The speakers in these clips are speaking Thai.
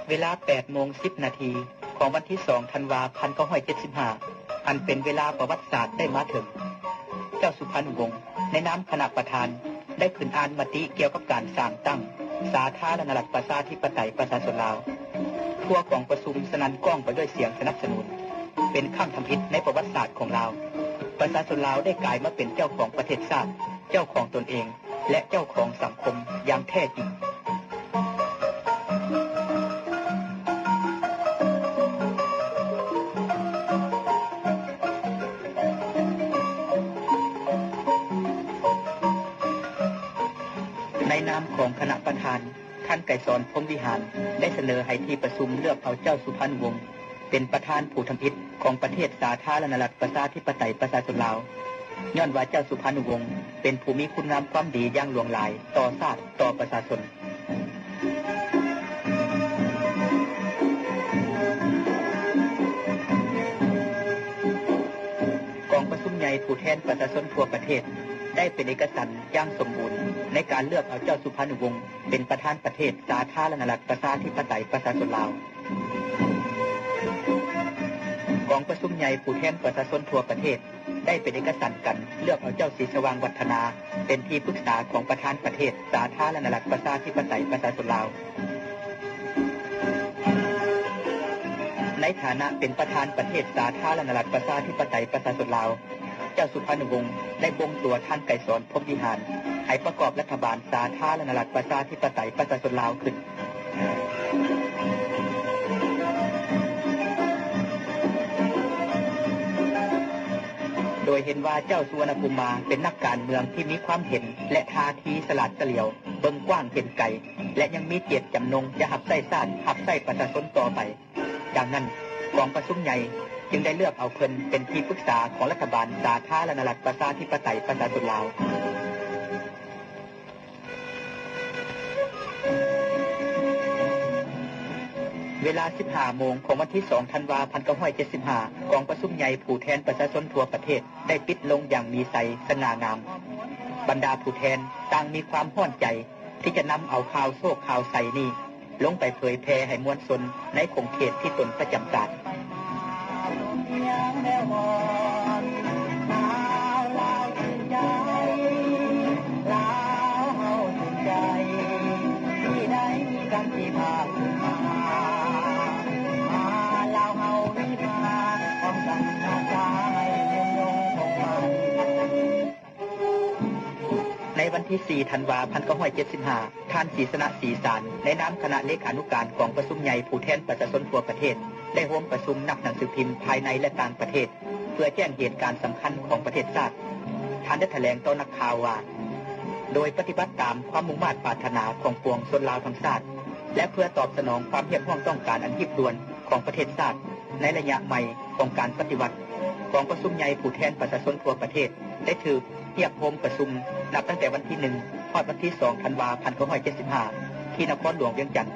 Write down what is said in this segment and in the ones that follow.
เวลา 8:10 นาทีของวันที่ 2 ธันวาคม 1975 อันเป็นเวลาประวัติศาสตร์ได้มาถึงเจ้าสุพรรณวงศ์ในนามคณะประธานได้ขึ้นอ่านมติเกี่ยวกับการสร้างตั้งสาธารณรัฐประชาธิปไตยประชาชนลาวทั่วกองประชุมสนั่นกล้องไปด้วยเสียงสนับสนุนเป็นคำทำอิฐในประวัติศาสตร์ของลาวประชาชนลาวได้กลายมาเป็นเจ้าของประเทศชาติเจ้าของตนเองและเจ้าของสังคมอย่างแท้จริงในนามของคณะประธานท่านไกรสอนพรหมวิหารได้เสนอให้ที่ประชุมเลือกเอาเจ้าสุพรรณวงศ์เป็นประธานผู้ทำอิฐของประเทศสาธารณรัฐประชาธิปไตยประชาชนลาวย้อนว่าเจ้าสุพรรณวงศ์เป็นผู้มีคุณงามความดีอย่างหลวงหลายต่อชาติต่อประชาชนกองประชุมใหญ่ผู้แทนประชาชนทั่วประเทศได้เป็นเอกฉันท์อย่างสมบูรณ์ในการเลือกเอาเจ้าสุพรรณวงศ์เป็นประธานประเทศสาธารณรัฐประชาธิปไตยประชาชนลาวกองประชุมใหญ่ผู้แทนประชาชนทั่วประเทศได้เป็นเอกฉันท์กันเลือกเอาเจ้าศรีสว่างวัฒนาเป็นที่ปรึกษาของประธานประเทศสาธารณรัฐประชาธิปไตยประชาชนลาวในฐานะเป็นประธานประเทศสาธารณรัฐประชาธิปไตยประชาชนลาวเจ้าสุพรรณวงศ์ได้บ่งตัวท่านไกรสอนพรหมวิหารให้ประกอบรัฐบาลสาธารณรัฐประชาธิปไตยประชาชนลาวขึ้นโดยเห็นว่าเจ้าสุวรรณภูมิมาเป็นนักการเมืองที่มีความเห็นและท่าทีสลัดเฉลียวเบิ่งกว้างเห็นไกลและยังมีเจตจำนงจะหับไส้ชาติหับไส้ประชาชนต่อไปดังนั้นกองประชุมใหญ่จึงได้เลือกเอาเพิ่นเป็นที่ปรึกษาของรัฐบาลสาธารณรัฐประชาธิปไตยประชาชนลาวเวลา 15 โมงของวันที่ 2 ธันวาคม 1975 กองประชุมใหญ่ผู้แทนประชาชนทั่วประเทศได้ปิดลงอย่างมีไสสง่างามบรรดาผู้แทนต่างมีความห้อนใจที่จะนำเอาข่าวโศกข่าวใสนี้ลงไปเผยแพร่ให้มวลชนในคงเขตที่ตนประจำการในวันที่ 4 ธันวาคม 1975 ท่านศรีสนะศรีสารในนามคณะเลขานุการกองประชุมใหญ่ผู้แทนประชาชนทั่วประเทศได้ร่วมประชุมนักหนังสือพิมพ์ภายในและต่างประเทศเพื่อแจ้งเหตุการณ์สำคัญของประเทศชาติท่านได้แถลงต่อนักข่าวว่าโดยปฏิบัติตามความมุ่งมั่นปรารถนาของปวงชนลาวทั้งชาติและเพื่อตอบสนองความเรียกร้องต้องการอันรีบด่วนของประเทศชาติในระยะใหม่ของการปฏิวัติกองประชุมใหญ่ผู้แทนประชาชนทั่วประเทศได้ถือเรียกพร้อมประชุมนับตั้งแต่วันที่ 1 ถึงวันที่ 2 ธันวาคม 1975 ที่นครหลวงเวียงจันทน์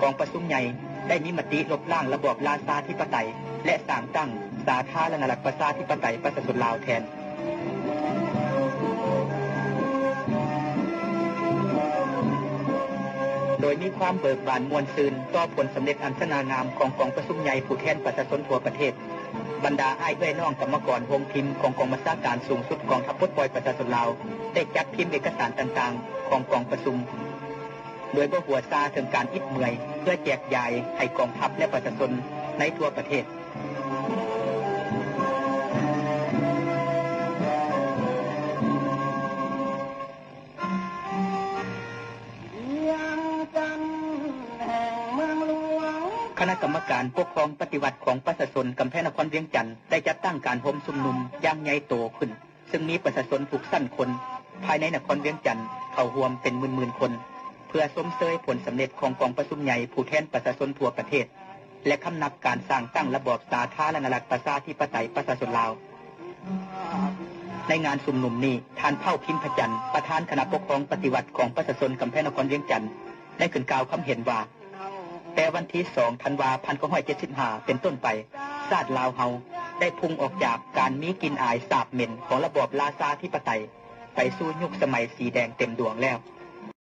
กองประชุมใหญ่ได้มีมติลบล้างระบอบราชาธิปไตยและสร้างตั้งสาธารณรัฐประชาธิปไตยประชาชนลาวแทนโดยมีความเบิกบานมวลซืนต่อผลสำเร็จอันสง่างามของกองประชุมใหญ่ผู้แทนประชาชนทั่วประเทศบรรดาอ้ายเอ้ยน้องกรรมกรโฮมพิมพ์ของกองบัญชาการสูงสุดกองทัพปลดปล่อยประชาชนลาวได้จัดพิมพ์เอกสารต่างๆของกองประชุมโดยบ่หัวซาถึงการอิดเมื่อยเพื่อแจกจ่ายให้กองทัพและประชาชนในทั่วประเทศคณะกรรมการปกครองปฏิวัติของประชาชนกำแพงนครเวียงจันทน์ได้จัดตั้งการร่วมชุมนุมอย่างใหญ่โตขึ้นซึ่งมีประชาชนทุกชั้นคนภายในนครเวียงจันทน์เข้าร่วมเป็นหมื่นๆคนเพื่อชมเชยผลสำเร็จของกองประชุมใหญ่ผู้แทนประชาชนทั่วประเทศและคำนับการสร้างตั้งระบอบสาธารณรัฐประชาธิปไตยประชาชนลาวในงานชุมนุมนี้ท่านเผ่าพิมพ์พจันทร์ประธานคณะปกครองปฏิวัติของประชาชนกำแพงนครเวียงจันทน์ได้ขึ้นกล่าวคำเห็นว่าแต่วันที่ 2 ธันวาคม 1975 เป็นต้นไปชาติลาวเฮาได้พุ่งออกจากการมีกลิ่นอายสาบเหม็นของระบอบราชาธิปไตยไปสู่ยุคสมัยสีแดงเต็มดวงแล้ว